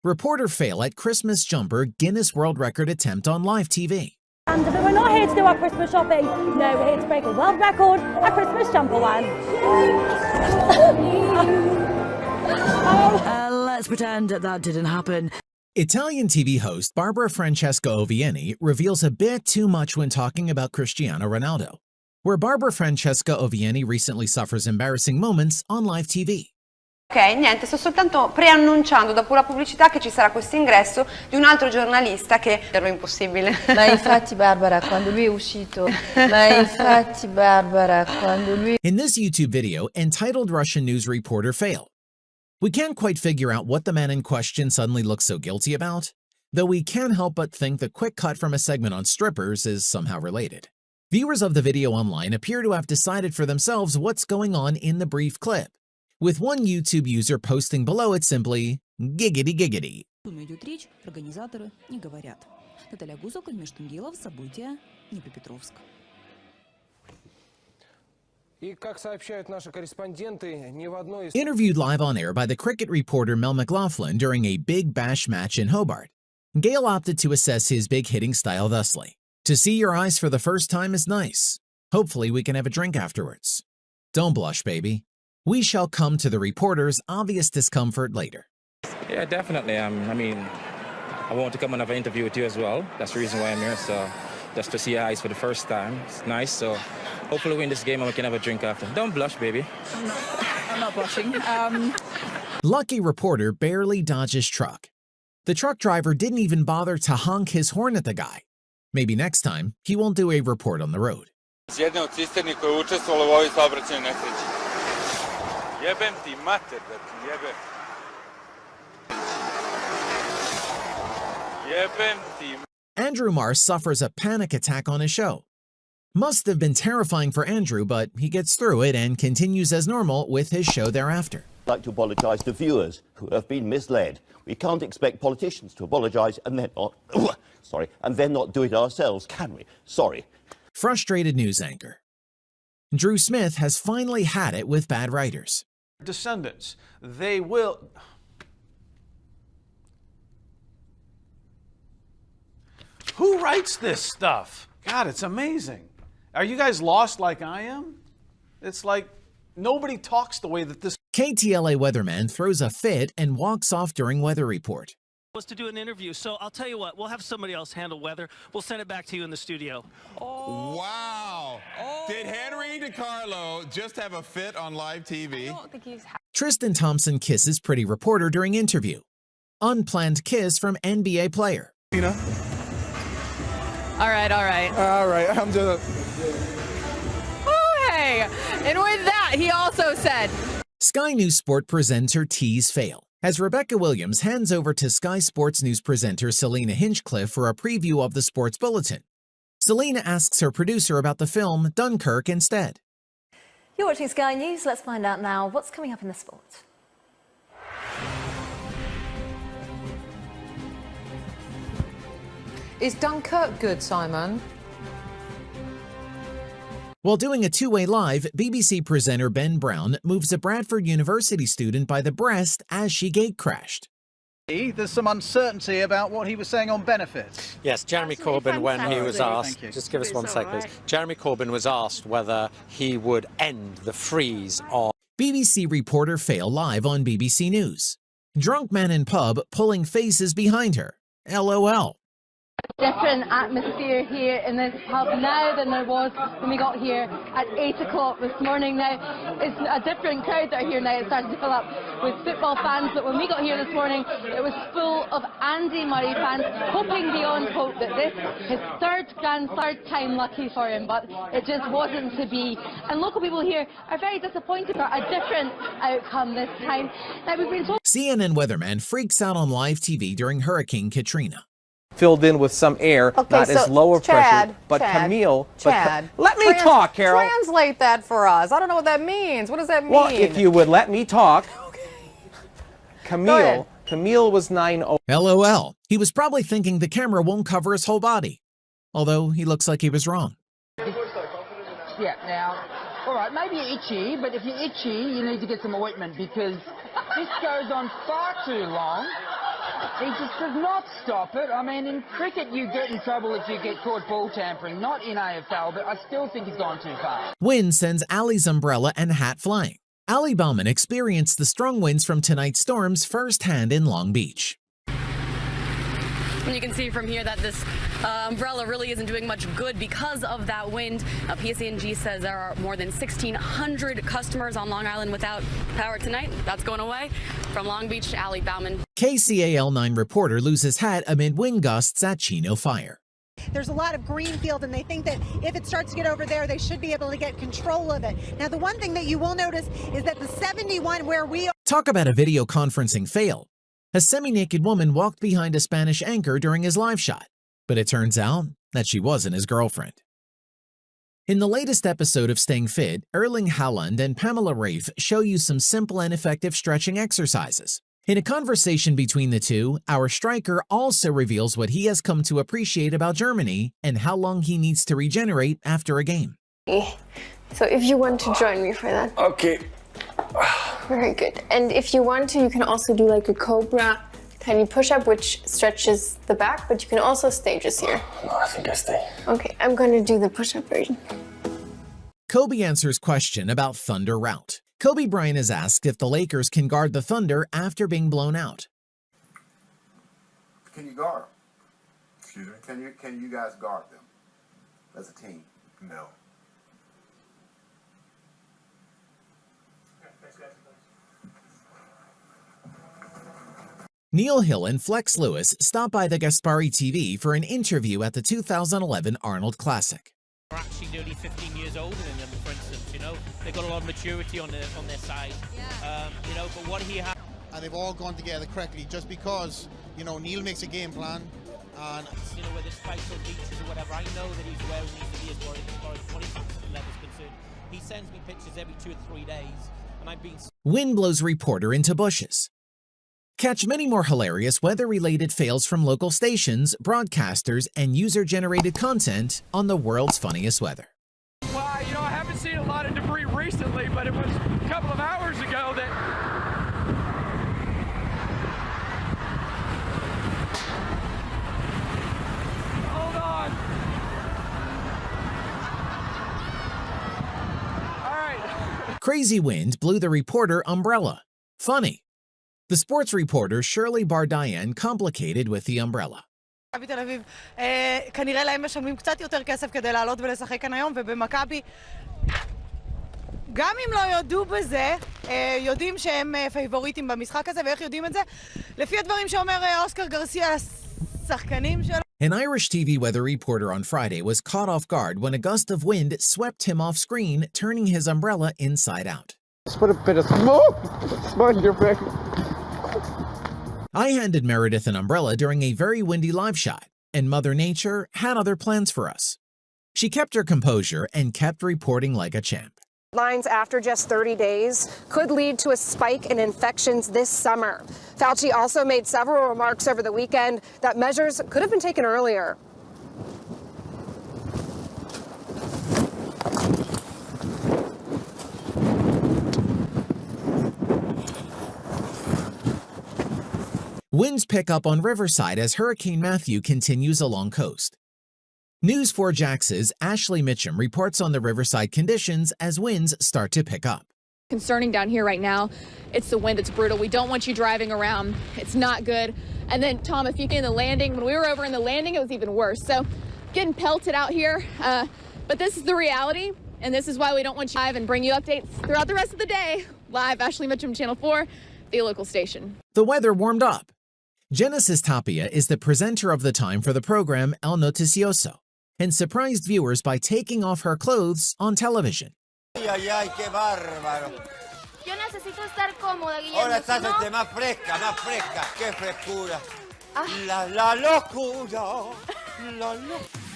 Reporter fail at Christmas jumper Guinness World Record attempt on live TV. And we're not here to do our Christmas shopping. No, we're here to break a world record, a Christmas jumper one. Let's pretend that didn't happen. Italian TV host Barbara Francesca Ovieni reveals a bit too much when talking about Cristiano Ronaldo, where Barbara Francesca Ovieni recently suffers embarrassing moments on live TV. Ok, niente, sto soltanto preannunciando dopo la pubblicità che ci sarà questo ingresso di un altro giornalista che era impossibile. Ma infatti Barbara, quando lui è uscito, In this YouTube video, entitled Russian news reporter fail. We can't quite figure out what the man in question suddenly looks so guilty about, though we can't help but think the quick cut from a segment on strippers is somehow related. Viewers of the video online appear to have decided for themselves what's going on in the brief clip, with one YouTube user posting below it simply, giggity giggity. Идет речь, организаторы не говорят. Наталья Гузок, Межтунгилов, события, Днепропетровск. Interviewed live on air by the cricket reporter Mel McLaughlin during a Big Bash match in Hobart, Gale opted to assess his big hitting style thusly. To see your eyes for the first time is nice. Hopefully we can have a drink afterwards. Don't blush, baby. We shall come to the reporter's obvious discomfort later. Yeah, definitely. I mean, I want to come and have an interview with you as well. That's the reason why I'm here. So just to see your eyes for the first time, it's nice. So hopefully we win this game and we can have a drink after. Don't blush, baby. I'm not blushing. Lucky reporter barely dodges truck. The truck driver didn't even bother to honk his horn at the guy. Maybe next time, he won't do a report on the road. Jedne od cisterni koja je učestvovala u ovoj saobraćajnoj nesreći. Jebem ti mater da ti jebem. Jebem ti. Andrew Marr suffers a panic attack on his show. Must have been terrifying for Andrew, but he gets through it and continues as normal with his show thereafter. I'd like to apologise to viewers who have been misled. We can't expect politicians to apologise and then not, and then not do it ourselves, can we? Sorry. Frustrated news anchor. Drew Smith has finally had it with bad writers. Descendants, they will... Who writes this stuff? God, it's amazing. Are you guys lost like I am? It's like nobody talks the way that this... KTLA weatherman throws a fit and walks off during weather report. Was to do an interview, so I'll tell you what, we'll have somebody else handle weather. We'll send it back to you in the studio. Oh. Wow. Oh. Did Henry DiCarlo just have a fit on live TV? I don't think he's... Tristan Thompson kisses pretty reporter during interview. Unplanned kiss from NBA player. You know? All right. All right, I'm just... Oh, hey. And with that, he also said... Sky News Sport presenter tease fail, as Rebecca Williams hands over to Sky Sports News presenter Selena Hinchcliffe for a preview of the sports bulletin. Selena asks her producer about the film Dunkirk instead. You're watching Sky News. Let's find out now what's coming up in the sport. Is Dunkirk good, Simon? While doing a two-way live, BBC presenter Ben Brown moves a Bradford University student by the breast as she gate crashed. There's some uncertainty about what he was saying on benefits. Yes, Jeremy Corbyn, when he was asked, just give us 1 sec, please. Jeremy Corbyn was asked whether he would end the freeze on... BBC reporter fail live on BBC News. Drunk man in pub pulling faces behind her. LOL. Different atmosphere here in this pub now than there was when we got here at 8 o'clock this morning. Now, it's a different crowd that are here now. It's starting to fill up with football fans, but when we got here this morning, it was full of Andy Murray fans, hoping beyond hope that this, his third time lucky for him, but it just wasn't to be. And local people here are very disappointed for a different outcome this time. Now, we've been told... CNN weatherman freaks out on live TV during Hurricane Katrina. Filled in with some air, not as low of pressure, but Camille. Let me talk, Carol. Translate that for us. I don't know what that means. What does that mean? Well, if you would let me talk. Camille was 9-0. LOL. He was probably thinking the camera won't cover his whole body. Although he looks like he was wrong. Yeah, now, all right, maybe you're itchy, but if you're itchy, you need to get some ointment because this goes on far too long. He just does not stop it. I mean, in cricket, you get in trouble if you get caught ball tampering. Not in AFL, but I still think he's gone too far. Wind sends Ali's umbrella and hat flying. Ali Bauman experienced the strong winds from tonight's storms firsthand in Long Beach. And you can see from here that this umbrella really isn't doing much good because of that wind. PSE&G says there are more than 1,600 customers on Long Island without power tonight. That's going away. From Long Beach, Ali Bauman. KCAL9 reporter loses hat amid wind gusts at Chino Fire. There's a lot of green field, and they think that if it starts to get over there, they should be able to get control of it. Now, the one thing that you will notice is that the 71 where we are... Talk about a video conferencing fail. A semi-naked woman walked behind a Spanish anchor during his live shot, but it turns out that she wasn't his girlfriend. In the latest episode of Staying Fit, Erling Haaland and Pamela Rafe show you some simple and effective stretching exercises. In a conversation between the two, our striker also reveals what he has come to appreciate about Germany and how long he needs to regenerate after a game. So if you want to join me for that. Okay. Very good. And if you want to, you can also do like a cobra tiny push-up, which stretches the back, but you can also stay just here. No, I think I stay. Okay, I'm going to do the push-up version. Kobe answers question about Thunder route. Kobe Bryant is asked if the Lakers can guard the Thunder after being blown out. Can you guard? Excuse me? Can you guys guard them as a team? No. Neil Hill and Flex Lewis stopped by the Gaspari TV for an interview at the 2011 Arnold Classic. They're actually nearly 15 years older than them, for instance, you know. They've got a lot of maturity on their side, you know, but what he has... And they've all gone together correctly just because, you know, Neil makes a game plan and... You know, where the spikes or beaches or whatever, I know that he's where he needs to be as far as body level is concerned. He sends me pictures every 2 or 3 days, and I've been... Wind blows reporter into bushes. Catch many more hilarious weather-related fails from local stations, broadcasters, and user-generated content on the world's funniest weather. Well, you know, I haven't seen a lot of debris recently, but it was a couple of hours ago that... Hold on. All right. Crazy wind blew the reporter umbrella. Funny. The sports reporter Shirley Bardayan complicated with the umbrella. מכבי תל אביב, כנראה להם משלמים קצת יותר כסף כדי לעלות ולשחק כאן היום, ובמכבי, גם אם לא יודו בזה, יודעים שהם פייבוריטים במשחק הזה, ואיך יודעים את זה? לפי הדברים שאומר אוסקר גרסיה, השחקנים שלו. An Irish TV weather reporter on Friday was caught off guard when a gust of wind swept him off screen, turning his umbrella inside out. Let's put a bit of smoke in your face. I handed Meredith an umbrella during a very windy live shot, and Mother Nature had other plans for us. She kept her composure and kept reporting like a champ. Lines after just 30 days could lead to a spike in infections this summer. Fauci also made several remarks over the weekend that measures could have been taken earlier. Winds pick up on Riverside as Hurricane Matthew continues along coast. News 4 Jax's Ashley Mitchum reports on the Riverside conditions as winds start to pick up. Concerning down here right now, it's the wind that's brutal. We don't want you driving around. It's not good. And then, Tom, if you get in the landing, when we were over in the landing, it was even worse. So getting pelted out here, but this is the reality, and this is why we don't want you live and bring you updates throughout the rest of the day. Live, Ashley Mitchum, Channel 4, the local station. The weather warmed up. Genesis Tapia is the presenter of the time for the program El Noticioso and surprised viewers by taking off her clothes on television. Ay, ay, qué bárbaro. Yo necesito estar cómoda, Guillermo. Ahora estás más fresca, qué frescura. La locura, la locura.